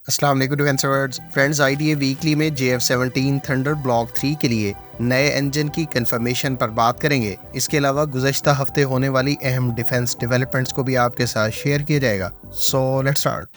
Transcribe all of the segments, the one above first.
السلام علیکم friends, I D a weekly میں JF-17 تھنڈر بلاک 3 کے لیے نئے انجن کی کنفرمیشن پر بات کریں گے۔ اس کے علاوہ گزشتہ ہفتے ہونے والی اہم ڈیفنس ڈیولپمنٹس کو بھی آپ کے ساتھ شیئر کیا جائے گا۔ So let's start.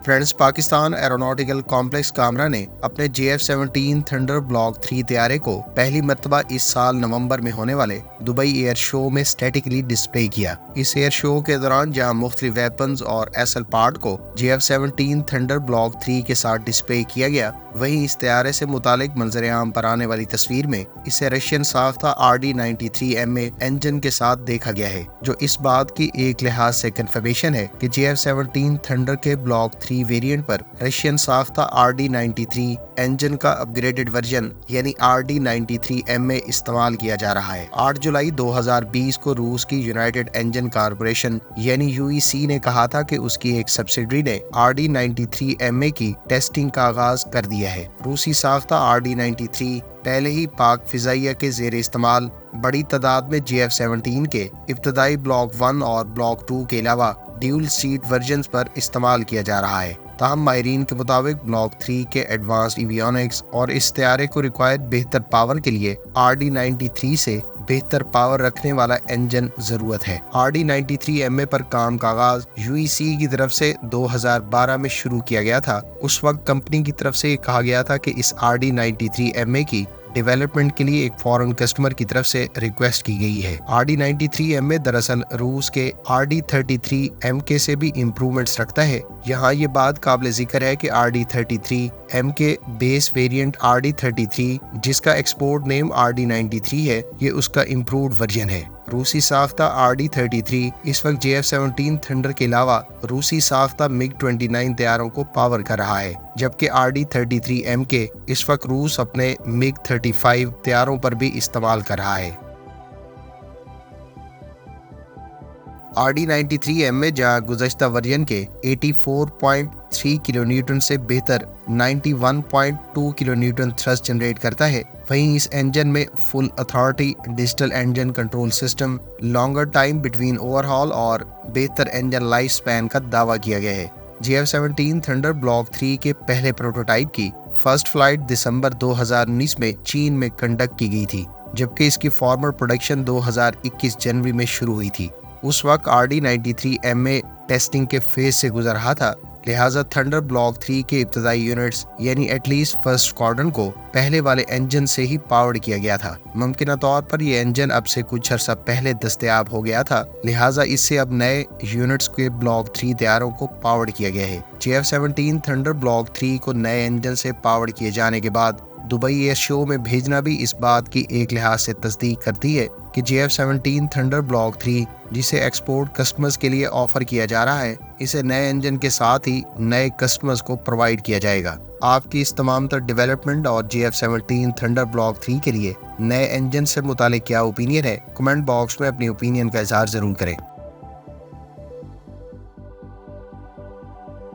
Friends, Pakistan aeronautical complex Kamra نے اپنے JF-17 تھنڈر بلاک 3 طیارے کو پہلی مرتبہ اس سال نومبر میں ہونے والے دبئی ایئر شو میں اسٹیٹکلی ڈسپلے کیا۔ اس ایئر شو کے دوران جہاں مختلف ویپنز اور ایسل پارٹ کو JF-17 تھنڈر بلاک 3 کے ساتھ ڈسپلے کیا گیا، وہیں اس طیارے سے متعلق منظر عام پر آنے والی تصویر میں اسے رشین ساختہ RD-93MA انجن کے ساتھ دیکھا گیا ہے، جو اس بات کی ایک لحاظ سے کنفرمیشن ہے کہ JF-17 تھنڈر کے بلاک 3 ویریئنٹ پر رشین ساختہ RD-93 انجن کا اپ گریڈڈ ورژن یعنی RD-93MA استعمال کیا جا رہا ہے۔ 8 جولائی 2020 کو روس کی یونائٹڈ انجن کارپوریشن یعنی UEC نے کہا تھا کہ اس کی ایک سبسیڈری نے RD-93MA کی ٹیسٹنگ کا آغاز کر دیا ہے۔ روسی ساختہ RD-93 پہلے ہی پاک فضائیہ کے زیر استعمال بڑی تعداد میں JF-17 کے ابتدائی بلاک 1 اور بلاک 2 کے علاوہ ڈیول سیٹ ورژنز پر استعمال کیا جا رہا ہے۔ تاہم ماہرین کے مطابق بلاک 3 کے ایڈوانسڈ ایویونکس اور اس طیارے کو ریکوائرڈ بہتر پاور کے لیے RD-93 سے بہتر پاور رکھنے والا انجن ضرورت ہے۔ RD-93MA پر کام کا آغاز UEC کی طرف سے 2012 میں شروع کیا گیا تھا۔ اس وقت کمپنی کی طرف سے یہ کہا گیا تھا کہ اس RD-93MA کی ڈیولپمنٹ کے لیے ایک فورن کسٹمر کی طرف سے ریکویسٹ کی گئی ہے۔ RD-93MA دراصل روس کے RD-33MK سے بھی امپرومنٹس رکھتا ہے۔ یہاں یہ بات قابل ذکر ہے کہ RD-33MK بیس ویریئنٹ RD-33 جس کا ایکسپورٹ نیم RD-93 ہے، یہ اس کا امپرووڈ ورژن ہے۔ روسی ساختہ RD-33 اس وقت JF-17 تھنڈر کے علاوہ روسی ساختہ MiG-29 طیاروں کو پاور کر رہا ہے، جبکہ RD-33MK اس وقت روس اپنے MiG-35 طیاروں پر بھی استعمال کر رہا ہے۔ RD-93MA جہاں گزشتہ ورژن کے 84.3 کلو نیوٹن سے بہتر 91.2 کلو نیوٹن تھرسٹ جنریٹ کرتا ہے، وہیں اس انجن میں full authority digital engine control system, longer time between overhaul اور بہتر انجن لائف سپین کا دعویٰ کیا گیا ہے۔ JF-17 تھنڈر بلاک 3 کے پہلے پروٹوٹائپ کی فرسٹ فلائٹ دسمبر 2019 میں چین میں کنڈکٹ کی گئی تھی، جبکہ اس کی فارمر پروڈکشن 2021 جنوری میں شروع ہوئی تھی۔ اس وقت RD-93MA ٹیسٹنگ کے فیز سے گزر رہا تھا، لہٰذا تھنڈر بلاک 3 کے ابتدائی یونٹس یعنی ایٹ لیسٹ فرسٹ اسکواڈرن کو پہلے والے انجن سے ہی پاورڈ کیا گیا تھا۔ ممکنہ طور پر یہ انجن اب سے کچھ عرصہ پہلے دستیاب ہو گیا تھا، لہٰذا اس سے اب نئے یونٹس کے بلاک 3 طیاروں کو پاورڈ کیا گیا ہے۔ JF-17 تھنڈر بلاک 3 کو نئے انجن سے پاورڈ کیے جانے کے بعد دبئی ایئر شو میں بھیجنا بھی اس بات کی ایک لحاظ سے تصدیق کرتی ہے کہ JF-17 تھنڈر بلاک 3 جسے ایکسپورٹ کسٹمرز کے لیے آفر کیا جا رہا ہے، اسے نئے انجن کے ساتھ ہی نئے کسٹمرز کو پرووائڈ کیا جائے گا۔ آپ کی اس تمام تر ڈیولپمنٹ اور JF-17 تھنڈر بلاک 3 کے لیے نئے انجن سے متعلق کیا اوپینین ہے، کمنٹ باکس میں اپنی اوپینین کا اظہار ضرور کریں۔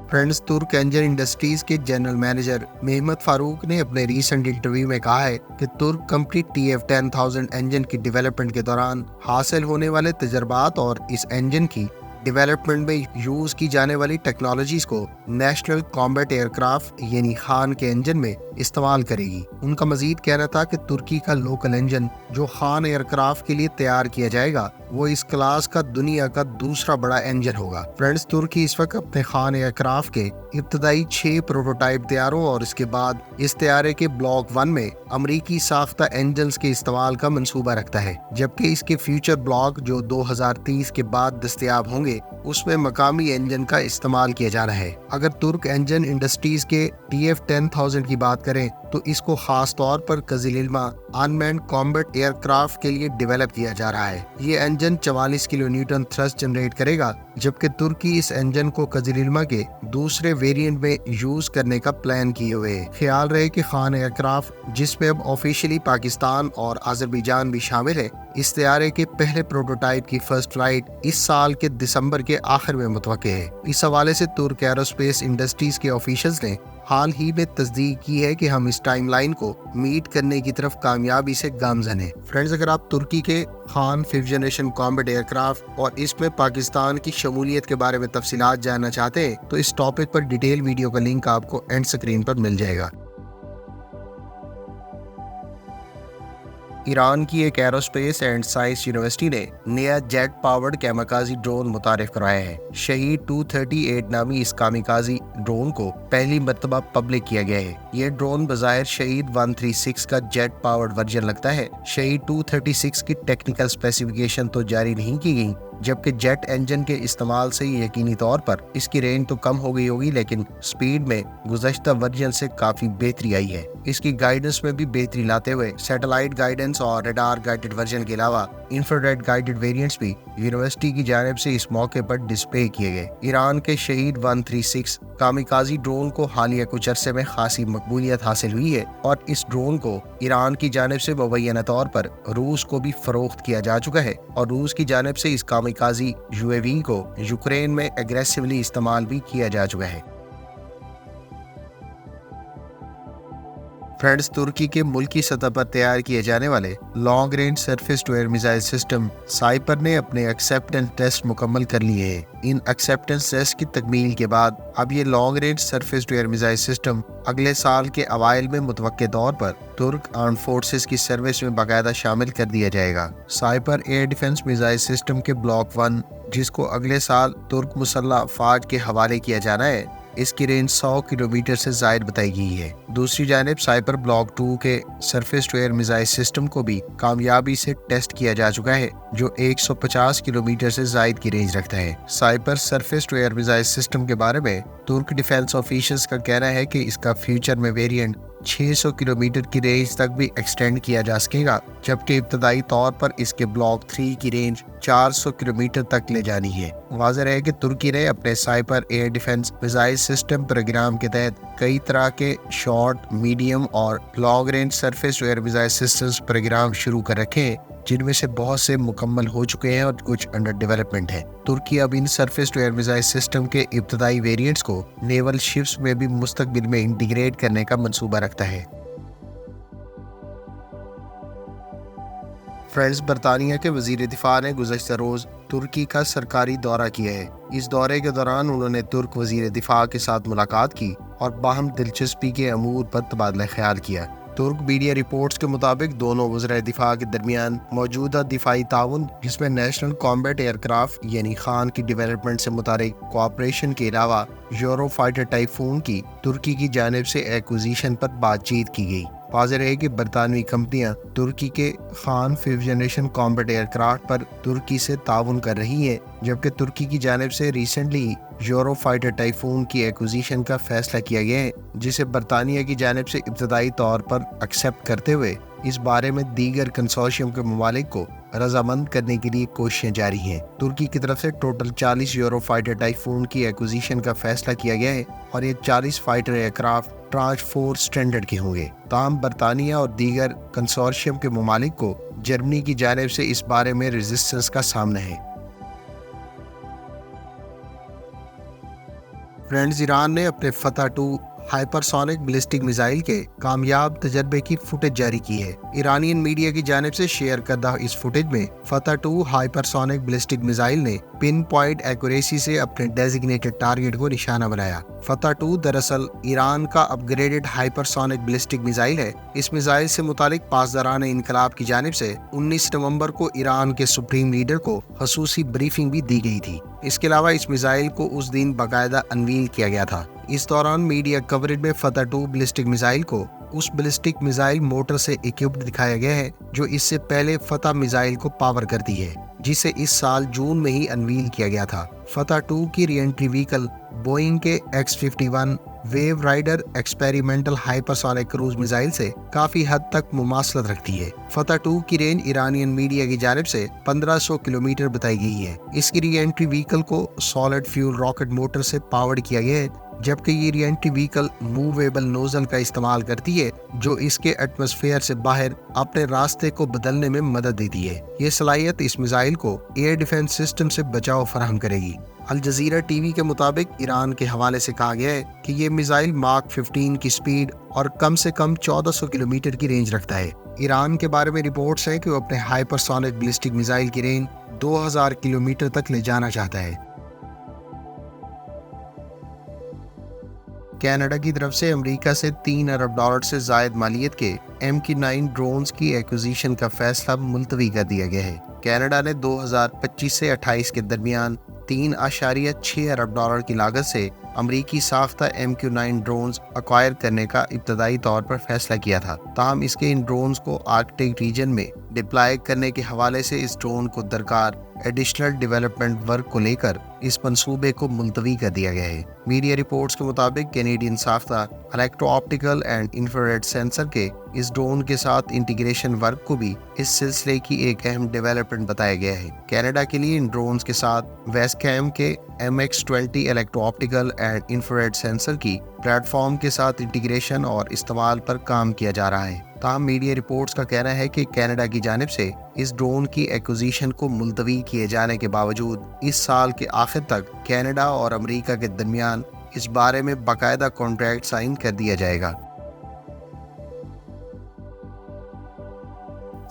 فرینڈز، ترک انجن انڈسٹریز کے جنرل مینیجر محمد فاروق نے اپنے ریسنٹ انٹرویو میں کہا ہے کہ ترک کمپنی TF-10000 انجن کی ڈیولپمنٹ کے دوران حاصل ہونے والے تجربات اور اس انجن کی ڈیولپمنٹ میں یوز کی جانے والی ٹیکنالوجیز کو نیشنل کامبیٹ ایئر کرافٹ یعنی خان کے انجن میں استعمال کرے گی۔ ان کا مزید کہنا تھا کہ ترکی کا لوکل انجن جو خان ایئر کرافٹ کے لیے تیار کیا جائے گا وہ اس کلاس کا دنیا کا دوسرا بڑا انجن ہوگا۔ فرینڈز، ترکی اس وقت اپنے خان ایئر کرافٹ کے ابتدائی 6 پروٹوٹائپ طیاروں اور اس کے بعد اس طیارے کے بلاک 1 میں امریکی ساختہ انجنز کے استعمال کا منصوبہ رکھتا ہے، جبکہ اس کے فیوچر بلاک جو 2030 کے بعد دستیاب ہوں گے اس میں مقامی انجن کا استعمال کیا جانا ہے۔ اگر ترک انجن انڈسٹریز کے TF-10000 کی بات کریں تو اس کو خاص طور پر قزل علمہ انمینڈ کامبیٹ ایئر کرافٹ کے لیے ڈیولپ کیا جا رہا ہے۔ یہ انجن 44 کلو نیوٹن تھرسٹ جنریٹ کرے گا، جبکہ ترکی اس انجن کو قزل علمہ کے دوسرے ویریئنٹ میں یوز کرنے کا پلان کیے ہوئے ہے۔ خیال رہے کہ خان ایئر کرافٹ جس میں اب آفیشلی پاکستان اور آذربائیجان بھی شامل ہے، اس طیارے کے پہلے پروٹوٹائپ کی فرسٹ فلائٹ اس سال کے دسمبر کے آخر میں متوقع ہے۔ اس حوالے سے ترک ایروسپیس انڈسٹریز کے آفیشلز نے حال ہی میں تصدیق کی ہے کہ ہم اس ٹائم لائن کو میٹ کرنے کی طرف کامیابی سے گامزن ہیں۔ فرینڈز، اگر آپ ترکی کے Kaan 5th generation combat aircraft اور اس میں پاکستان کی شمولیت کے بارے میں تفصیلات جاننا چاہتے ہیں تو اس ٹاپک پر ڈیٹیل ویڈیو کا لنک آپ کو اینڈ اسکرین پر مل جائے گا۔ ایران کی ایک ایروسپیس اینڈ سائنس یونیورسٹی نے نیا جیٹ پاورڈ کیمیکازی ڈرون متعارف کرایا ہے۔ شہید 238 نامی اس کامیکازی ڈرون کو پہلی مرتبہ پبلک کیا گیا ہے۔ یہ ڈرون بظاہر شہید 136 کا جیٹ پاورڈ ورژن لگتا ہے۔ شہید 236 کی ٹیکنیکل اسپیسیفکیشن تو جاری نہیں کی گئی، جبکہ جیٹ انجن کے استعمال سے یقینی طور پر اس کی رینج تو کم ہو گئی ہوگی، لیکن سپیڈ میں گزشتہ ورژن سے کافی بہتری آئی ہے۔ اس کی گائیڈنس میں بھی بہتری لاتے ہوئے سیٹلائٹ گائیڈنس اور ریڈار گائیڈڈ ورژن کے علاوہ انفراریڈ گائیڈڈ ویریئنٹس بھی یونیورسٹی کی جانب سے اس موقع پر ڈسپلے کیے گئے۔ ایران کے شہید 136 کامیکازی ڈرون کو حالیہ کچھ عرصے میں خاصی مقبولیت حاصل ہوئی ہے اور اس ڈرون کو ایران کی جانب سے مبینہ طور پر روس کو بھی فروخت کیا جا چکا ہے اور روس کی جانب سے اس کامیکازی UAV کو یوکرین میں ایگریسولی استعمال بھی کیا جا چکا ہے۔ فرینڈز، ترکی کے ملکی سطح پر تیار کیے جانے والے long range surface to air missile system Siper نے اپنے ایکسیپٹنس ٹیسٹ مکمل کر لیے ہیں۔ ان ایکسیپٹنس ٹیسٹ کی تکمیل کے بعد اب یہ long range surface to air missile system اگلے سال کے اوائل میں متوقع طور پر ترک آرمڈ فورسز کی سروس میں باقاعدہ شامل کر دیا جائے گا۔ سائپر ایئر ڈیفنس میزائل سسٹم کے بلاک 1، جس کو اگلے سال ترک مسلح افواج کے حوالے کیا جانا ہے، اس کی رینج 100 کلومیٹر سے زائد بتائی گئی ہے۔ دوسری جانب سائپر بلاک 2 کے surface to air missile system کو بھی کامیابی سے ٹیسٹ کیا جا چکا ہے، جو 150 کلومیٹر سے زائد کی رینج رکھتا ہے۔ Siper surface to air missile system کے بارے میں ترک ڈیفنس آفیشلز کا کہنا ہے کہ اس کا فیوچر میں ویریئنٹ 600 کلومیٹر کی رینج تک بھی ایکسٹینڈ کیا جا سکے گا، جبکہ ابتدائی طور پر اس کے بلاک 3 کی رینج 400 کلومیٹر تک لے جانی ہے۔ واضح ہے کہ ترکی نے اپنے Siper air defence missile system programme کے تحت کئی طرح کے شارٹ، میڈیم اور long range surface to air missile systems programme شروع کر رکھے ہیں، جن میں سے بہت سے مکمل ہو چکے ہیں اور کچھ انڈر ڈیولپمنٹ ہیں۔ ترکی اب ان surface to air missile system کے ابتدائی ویریئنٹس کو نیول شپس میں بھی مستقبل میں انٹیگریٹ کرنے کا منصوبہ رکھتا ہے۔ فرینڈز، برطانیہ کے وزیر دفاع نے گزشتہ روز ترکی کا سرکاری دورہ کیا ہے۔ اس دورے کے دوران انہوں نے ترک وزیر دفاع کے ساتھ ملاقات کی اور باہم دلچسپی کے امور پر تبادلہ خیال کیا۔ ترک میڈیا رپورٹس کے مطابق دونوں وزرائے دفاع کے درمیان موجودہ دفاعی تعاون، جس میں نیشنل کامبیٹ ایئر کرافٹ یعنی خان کی ڈیولپمنٹ سے متعلق کوآپریشن کے علاوہ یورو فائٹر ٹائفون کی ترکی کی جانب سے ایکوزیشن پر بات چیت کی گئی۔ واضح ہے کہ برطانوی کمپنیاں ترکی کے Kaan 5th generation combat aircraft پر ترکی سے تعاون کر رہی ہیں، جبکہ ترکی کی جانب سے ریسنٹلی یورو فائٹر ٹائفون کی ایکوزیشن کا فیصلہ کیا گیا ہے، جسے برطانیہ کی جانب سے ابتدائی طور پر ایکسیپٹ کرتے ہوئے اس بارے میں دیگر کنسورشیم کے ممالک کو رضامند کرنے کے لیے کوششیں جاری ہیں۔ ترکی کی طرف سے ٹوٹل 40 یورو فائٹر ٹائفون کی ایکوزیشن کا فیصلہ کیا گیا ہے اور یہ 40 fighter aircraft tranche 4 standard کے ہوں گے۔ تاہم برطانیہ اور دیگر کنسورشیم کے ممالک کو جرمنی کی جانب سے اس بارے میں ریزسٹنس کا سامنا ہے۔ فرینڈز، ایران نے اپنے فتح 2 ہائپرسونک بلسٹک میزائل کے کامیاب تجربے کی فوٹیج جاری کی ہے۔ ایرانین میڈیا کی جانب سے شیئر کردہ اس فوٹیج میں فتح 2 ہائپرسونک بلسٹک میزائل نے پن پوائنٹ ایکوریسی سے اپنے ڈیزگنیٹڈ ٹارگٹ کو نشانہ بنایا۔ فتح 2 دراصل ایران کا اپ گریڈڈ ہائپرسونک بلسٹک میزائل ہے۔ اس میزائل سے متعلق پاسداران انقلاب کی جانب سے 19 نومبر کو ایران کے سپریم لیڈر کو خصوصی بریفنگ بھی دی گئی تھی۔ اس کے علاوہ اس میزائل کو اس دن باقاعدہ انویل کیا گیا تھا۔ اس دوران میڈیا کوریج میں فتح 2 بلسٹک میزائل کو اس بلسٹک میزائل موٹر سے اکوپڈ دکھایا گیا ہے جو اس سے پہلے فتح میزائل کو پاور کرتی ہے، جسے اس سال جون میں ہی انویل کیا گیا تھا۔ فتح 2 کی ری انٹری وہیکل بوئنگ کے X-51 waverider experimental hypersonic cruise missile سے کافی حد تک مماثلت رکھتی ہے۔ فتح 2 کی رینج ایرانین میڈیا کی جانب سے 1500 کلومیٹر بتائی گئی ہے۔ اس کی ری انٹری وہیکل کو سالڈ فیول راکٹ موٹر سے پاورڈ کیا گیا ہے جبکہ یہ ری انٹری وہیکل موویبل نوزل کا استعمال کرتی ہے جو اس کے ایٹماسفیئر سے باہر اپنے راستے کو بدلنے میں مدد دیتی ہے۔ یہ صلاحیت اس میزائل کو ایئر ڈیفنس سسٹم سے بچاؤ فراہم کرے گی۔ الجزیرہ ٹی وی کے مطابق ایران کے حوالے سے کہا گیا ہے کہ یہ میزائل ماک 15 کی سپیڈ اور کم سے کم 1400 کلومیٹر کی رینج رکھتا ہے۔ ایران کے بارے میں رپورٹس ہیں کہ وہ اپنے ہائپر سونک بیلسٹک میزائل کی رینج 2000 کلومیٹر تک لے جانا چاہتا ہے۔ کینیڈا کی طرف سے امریکہ سے $3 ارب سے زائد مالیت کے MQ-9 ڈرونز کی ایکوزیشن کا فیصلہ ملتوی کر دیا گیا ہے۔ کینیڈا نے 2025 سے 28 کے درمیان $3.6 ارب کی لاگت سے امریکی ساختہ MQ-9 ڈرونز ایکوائر کرنے کا ابتدائی طور پر فیصلہ کیا تھا، تاہم اس کے ان ڈرونز کو آرکٹک ریجن میں ڈپلائے کرنے کے حوالے سے اس ڈرون کو درکار ایڈیشنل ڈیولپمنٹ ورک کو لے کر اس منصوبے کو ملتوی کر دیا گیا ہے۔ میڈیا رپورٹس کے مطابق کینیڈین ساختہ electro optical and infrared sensor کے اس ڈرون کے ساتھ انٹیگریشن ورک کو بھی اس سلسلے کی ایک اہم ڈیولپمنٹ بتایا گیا ہے۔ کینیڈا کے لیے ان ڈرونز کے ساتھ ویسکیم کے MX-20 electro optical and infrared sensor کی پلیٹ فارم کے ساتھ انٹیگریشن اور استعمال پر کام کیا جا رہا ہے۔ تاہم میڈیا رپورٹس کا کہنا ہے کہ کینیڈا کی جانب سے اس ڈرون کی ایکوزیشن کو ملتوی کیے جانے کے باوجود اس سال کے آخر تک کینیڈا اور امریکہ کے درمیان اس بارے میں باقاعدہ کانٹریکٹ سائن کر دیا جائے گا۔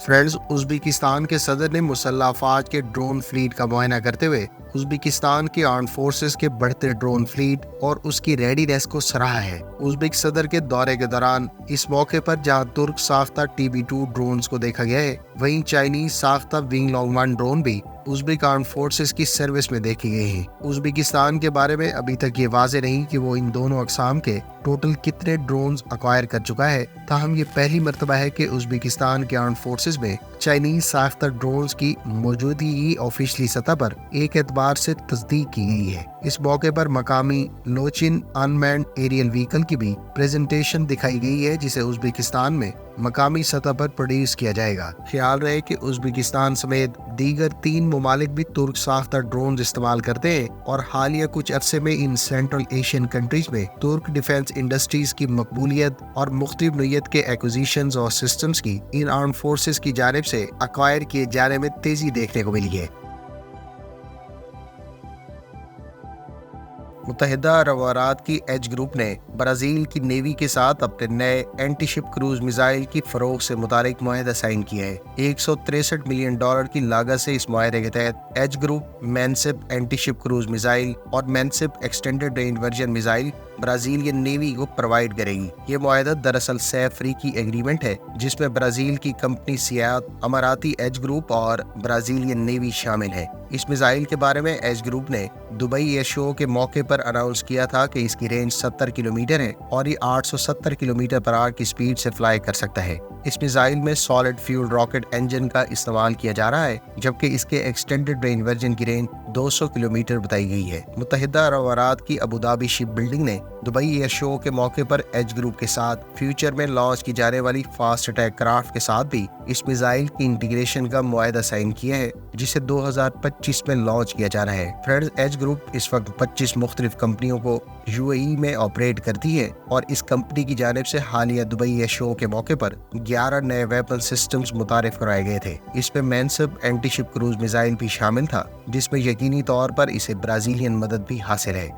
فرینڈز، ازبکستان کے صدر نے مسلح افواج کے ڈرون فلیٹ کا معائنہ کرتے ہوئے ازبکستان کے آرمڈ فورسز کے بڑھتے ڈرون فلیٹ اور اس کی ریڈینس کو سراہا ہے۔ ازبک صدر کے دورے کے دوران اس موقع پر جہاں ترک ساختہ TB2 ڈرونز کو دیکھا گیا ہے، وہیں چائنیز ساختہ ونگ لانگ 1 ڈرون بھی ازبک آرمڈ فورسز کی سروس میں دیکھے گئے ہیں۔ ازبکستان کے بارے میں ابھی تک یہ واضح نہیں کہ وہ ان دونوں اقسام کے ٹوٹل کتنے ڈرونز ایکوائر کر چکا ہے، تاہم یہ پہلی مرتبہ ہے کہ ازبکستان کے آرمڈ فورسز میں چائنیز ساختہ ڈرونز کی موجودگی آفیشلی سطح پر ایک اعتبار سے تصدیق کی گئی ہے۔ اس موقع پر مقامی لوچن انمینڈ ایریل وہیکل کی بھی پریزنٹیشن دکھائی گئی ہے جسے ازبکستان میں مقامی سطح پر پروڈیوس کیا جائے گا۔ خیال رہے کہ ازبکستان سمیت دیگر 3 ممالک بھی ترک ساختہ ڈرونز استعمال کرتے ہیں اور حالیہ کچھ عرصے میں ان سینٹرل ایشین کنٹریز میں ترک ڈیفنس انڈسٹریز کی مقبولیت اور مختلف نوعیت کے ایکوزیشنز اور سسٹمز کی ان آرمڈ فورسز کی جانب سے ایکوائر کیے جانے میں تیزی دیکھنے کو ملی ہے۔ متحدہ عرب امارات کی ایج گروپ نے برازیل کی نیوی کے ساتھ اپنے نئے اینٹی شپ کروز میزائل کی فروغ سے متعلق معاہدہ سائن کیا ہے۔ $163 ملین کی لاگت سے اس معاہدے کے تحت edge group Mansup anti ship cruise missile اور Mansup extended range version missile Brazilian navy کو پرووائڈ کرے گی۔ یہ معاہدہ دراصل سہ فریقی ایگریمنٹ ہے جس میں برازیل کی کمپنی سیات، اماراتی ایج گروپ اور برازیلین نیوی شامل ہے۔ اس میزائل کے بارے میں ایج گروپ نے دبئی ایئر شو کے موقع پر اناؤنس کیا تھا کہ اس کی رینج 70 کلومیٹر ہے اور یہ 870 کلومیٹر پر آور کی سپیڈ سے فلائی کر سکتا ہے۔ اس میزائل میں سالڈ فیول راکٹ انجن کا استعمال کیا جا رہا ہے، جبکہ اس کے ایکسٹینڈڈ رینج ورژن کی رینج 200 کلومیٹر بتائی گئی ہے۔ متحدہ عرب امارات کی ابوظہبی شپ بلڈنگ نے دبئی ایئر شو کے موقع پر ایج گروپ کے ساتھ فیوچر میں لانچ کی جانے والی فاسٹ اٹیک کرافٹ کے ساتھ بھی اس میزائل کی انٹیگریشن کا معاہدہ سائن کیا ہے، جسے 2025 میں لانچ کیا جا رہا ہے۔ فرینڈز، ایج گروپ اس وقت 25 مختلف کمپنیوں کو UAE میں آپریٹ کرتی ہے اور اس کمپنی کی جانب سے حالیہ دبئی ایئر شو کے موقع پر 11 نئے ویپن سسٹمز متعارف کرائے گئے تھے۔ اس میں مینسپ اینٹی شپ کروز میزائل بھی شامل تھا، جس میں یقینی طور پر اسے برازیلین مدد بھی حاصل ہے۔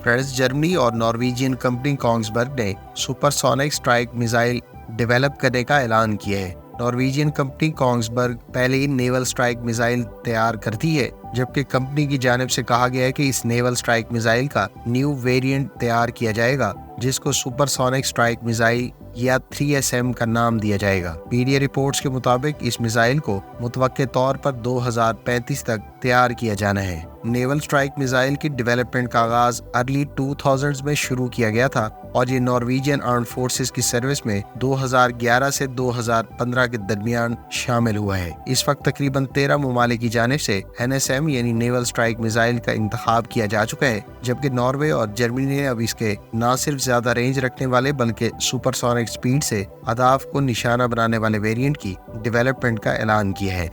فرینڈز، جرمنی اور نارویجین کمپنی کانگسبرگ نے super sonic strike missile develop کرنے کا اعلان کیا ہے۔ نارویجین کمپنی کانگسبرگ پہلے ہی نیول اسٹرائک میزائل تیار کرتی ہے، جبکہ کمپنی کی جانب سے کہا گیا ہے کہ اس نیول اسٹرائک میزائل کا نیو ویریئنٹ تیار کیا جائے گا جس کو سپر سونک اسٹرائک میزائل یا 3SM کا نام دیا جائے گا۔ میڈیا رپورٹس کے مطابق اس میزائل کو متوقع طور پر 2035 تک تیار کیا جانا ہے۔ نیول اسٹرائک میزائل کی ڈیولپمنٹ کا آغاز ارلی 2000s میں شروع کیا گیا تھا اور یہ نارویجین آرمڈ فورسز کی سروس میں 2011 سے 2015 کے درمیان شامل ہوا ہے۔ اس وقت تقریباً 13 ممالک کی جانب سے NSM یعنی نیول اسٹرائک میزائل کا انتخاب کیا جا چکا ہے، جبکہ ناروے اور جرمنی نے اب اس کے نہ صرف زیادہ رینج رکھنے والے بلکہ سپر سونک سپیڈ سے اہداف کو نشانہ بنانے والے ویریئنٹ کی ڈیولپمنٹ کا اعلان کیا ہے۔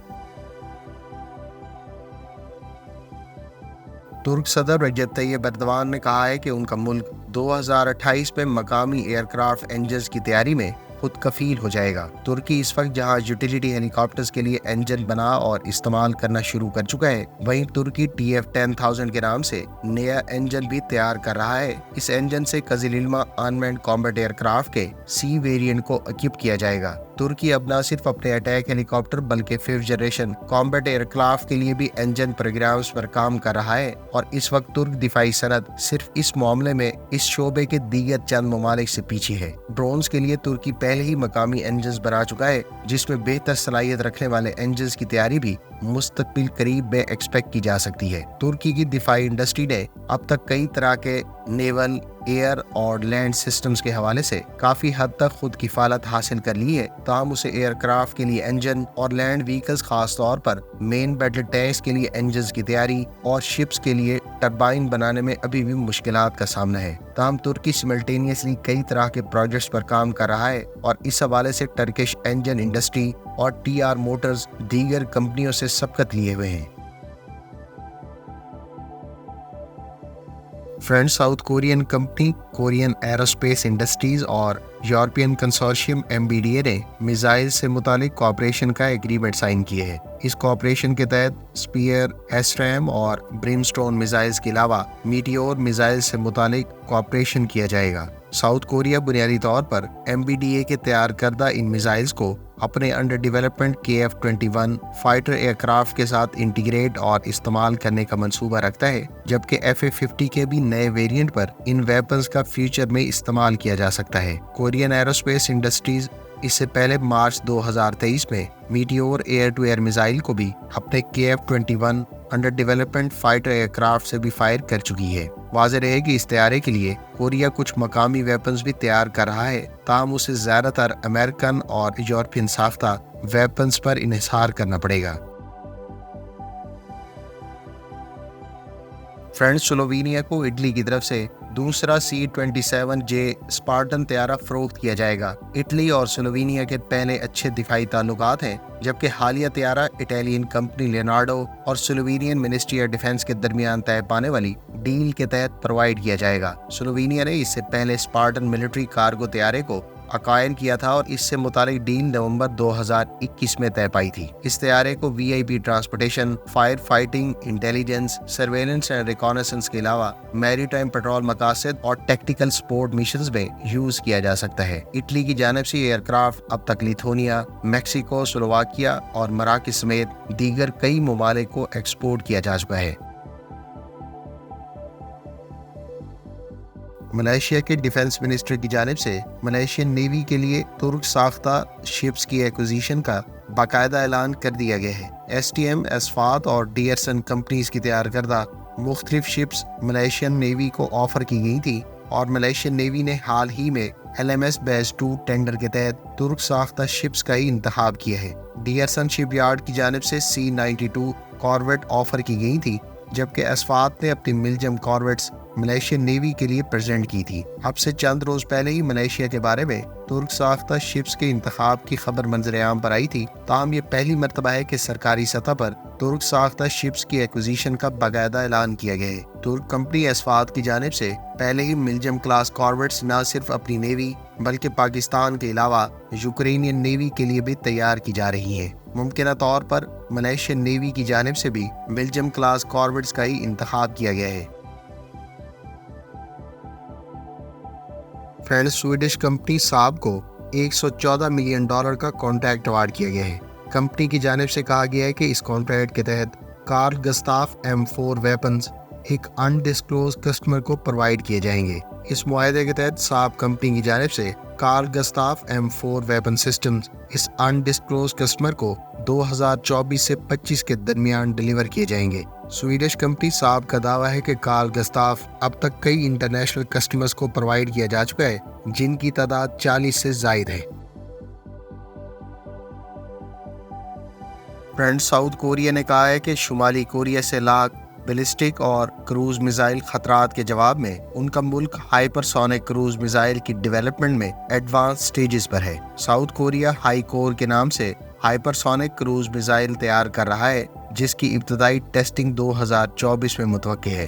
ترک صدر رجب طیب ایردوان نے کہا ہے کہ ان کا ملک 2028 میں مقامی ایئر کرافٹ انجنز کی تیاری میں خود کفیل ہو جائے گا۔ ترکی اس وقت جہاں یوٹیلیٹی ہیلی کاپٹرز کے لیے انجن بنا اور استعمال کرنا شروع کر چکا ہے، وہیں ترکی TF-10000 کے نام سے نیا انجن بھی تیار کر رہا ہے۔ اس انجن سے قزل علمہ انمینڈ کامبیٹ ایئر کرافٹ کے سی ویریئنٹ کو اکوپ کیا جائے گا۔ ترکی اب نہ صرف اپنے اٹیک ہیلی کاپٹر بلکہ 5th generation combat aircraft کے لیے بھی انجن پروگرامز پر کام کر رہا ہے، اور اس وقت ترک دفاعی صنعت صرف اس معاملے میں اس شعبے کے دیگر چند ممالک سے پیچھے ہے۔ ڈرونز کے لیے ترکی پہلے ہی مقامی انجنز بنا چکا ہے، جس میں بہتر صلاحیت رکھنے والے انجنز کی تیاری بھی مستقبل قریب میں ایکسپیکٹ کی جا سکتی ہے۔ ترکی کی دفاعی انڈسٹری نے اب تک کئی طرح کے نیول، ایئر اور لینڈ سسٹمز کے حوالے سے کافی حد تک خود کفالت حاصل کر لی ہے، تاہم اسے ایئر کرافٹ کے لیے انجن اور لینڈ وہیکلز خاص طور پر مین بیٹل ٹینکس کے لیے انجنز کی تیاری اور شپس کے لیے ٹربائن بنانے میں ابھی بھی مشکلات کا سامنا ہے۔ تاہم ترکی سملٹینیسلی کئی طرح کے پروجیکٹس پر کام کر رہا ہے، اور اس حوالے سے ٹرکش انجن انڈسٹری اور TR موٹرز دیگر کمپنیوں سے سبقت لیے ہوئے ہیں۔ Friend, south Korean company Korean aerospace industries اور یورپین کنسورشیم MBDA نے میزائل سے متعلق کوآپریشن کا ایگریمنٹ سائن کیا ہے۔ اس کوآپریشن کے تحت سپیئر، ایسٹریم اور بریم سٹون میزائلز کے علاوہ میٹیور میزائل سے متعلق کوآپریشن کیا جائے گا۔ ساؤتھ کوریا بنیادی طور پر MBDA کے تیار کردہ ان میزائلز کو اپنے under development KF-21 fighter aircraft کے ساتھ انٹیگریٹ اور استعمال کرنے کا منصوبہ رکھتا ہے، جبکہ FA-50 کے بھی نئے ویریئنٹ پر ان ویپنز کا فیوچر میں استعمال کیا جا سکتا ہے۔ کورین ایروسپیس انڈسٹریز اس سے پہلے مارچ 2023 میں Meteor air to air missile کو بھی اپنے KF-21 under development fighter aircraft سے بھی فائر کر چکی ہے۔ واضح رہے کہ اس طیارے کے لیے کوریا کچھ مقامی ویپنز بھی تیار کر رہا ہے، تاہم اسے زیادہ تر امریکن اور یورپین ساختہ ویپنز پر انحصار کرنا پڑے گا۔ فرینڈز، سلووینیا کو اٹلی کی طرف سے دوسرا C-27J اسپارٹن طیارہ فروخت کیا جائے گا۔ اٹلی اور سلووینیا کے پہلے اچھے دفاعی تعلقات ہیں، جبکہ حالیہ طیارہ اٹالین کمپنی لینارڈو اور سلووینین منسٹری آف ڈیفنس کے درمیان طے پانے والی ڈیل کے تحت پرووائڈ کیا جائے گا۔ سلووینیا نے اس سے پہلے اسپارٹن ملٹری کارگو طیارے کو اکوائر کیا تھا، اور اس سے متعلق ڈیل نومبر 2021 میں طے پائی تھی۔ اس طیارے کو VIP transportation, fire fighting, intelligence, surveillance and reconnaissance کے علاوہ میری ٹائم پیٹرول مقاصد اور ٹیکٹیکل سپورٹ مشنز میں یوز کیا جا سکتا ہے۔ اٹلی کی جانب سے ایئر کرافٹ اب تک لیتھونیا، میکسیکو، سلوواکیہ اور مراکش سمیت دیگر کئی ممالک کو ایکسپورٹ کیا جا چکا ہے۔ ملائیشیا کے ڈیفنس منسٹر کی جانب سے ملائیشین نیوی کے لیے ترک ساختہ شپس کی ایکوزیشن کا باقاعدہ اعلان کر دیا گیا ہے۔ STM، اسفات اور ڈیئرسن کمپنیز کی تیار کردہ مختلف شپس ملائیشین نیوی کو آفر کی گئی تھی، اور ملائیشین نیوی نے حال ہی میں LMS بیس 2 ٹینڈر کے تحت ترک ساختہ شپس کا ہی انتخاب کیا ہے۔ ڈیئرسن شپ یارڈ کی جانب سے C-92 کارویٹ آفر کی گئی تھی، جبکہ اسفات نے اپنی ملجم کارویٹس ملائیشین نیوی کے لیے پریزنٹ کی تھی۔ اب سے چند روز پہلے ہی ملائیشیا کے بارے میں ترک ساختہ شپس کے انتخاب کی خبر منظر عام پر آئی تھی، تاہم یہ پہلی مرتبہ ہے کہ سرکاری سطح پر ترک ساختہ شپس کی ایکوزیشن کا باقاعدہ اعلان کیا گیا ہے۔ ترک کمپنی اسفات کی جانب سے پہلے ہی ملجم کلاس کارویٹس نہ صرف اپنی نیوی بلکہ پاکستان کے علاوہ یوکرینین نیوی کے لیے بھی تیار کی جا رہی ہیں۔ ممکنہ طور پر ملائیشین نیوی کی جانب سے بھی ملجم کلاس کارویٹس کا ہی انتخاب کیا گیا ہے۔ فرینڈز، سویڈش کمپنی ساب کو $114 ملین کا کانٹریکٹ اوارڈ کیا گیا ہے۔ کمپنی کی جانب سے کہا گیا ہے کہ اس کانٹریکٹ کے تحت کارل گستاف M4 ویپنز ایک انڈسکلوز کسٹمر کو پرووائڈ کیے جائیں گے۔ اس معاہدے کے تحت ساب کمپنی کی جانب سے Carl Gustaf M4 weapon systems اس انڈسکلوز کسٹمر کو 2024 سے 25 کے درمیان ڈیلیور کیے جائیں گے۔ سویڈش کمپنی ساب کا دعویٰ ہے کہ کارل گستاف اب تک کئی انٹرنیشنل کسٹمرز کو پرووائڈ کیا جا چکا ہے، جن کی تعداد 40 سے زائد ہے۔ فرینڈ، ساؤتھ کوریا نے کہا ہے کہ شمالی کوریا سے لاک بیلسٹک اور کروز میزائل خطرات کے جواب میں ان کا ملک ہائپر سونک کروز میزائل کی ڈیولپمنٹ میں ایڈوانس سٹیجز پر ہے۔ ساؤتھ کوریا ہائی کور کے نام سے ہائپر سونک کروز میزائل تیار کر رہا ہے، جس کی ابتدائی ٹیسٹنگ 2024 میں متوقع ہے۔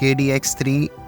KDX-3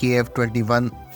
KF-21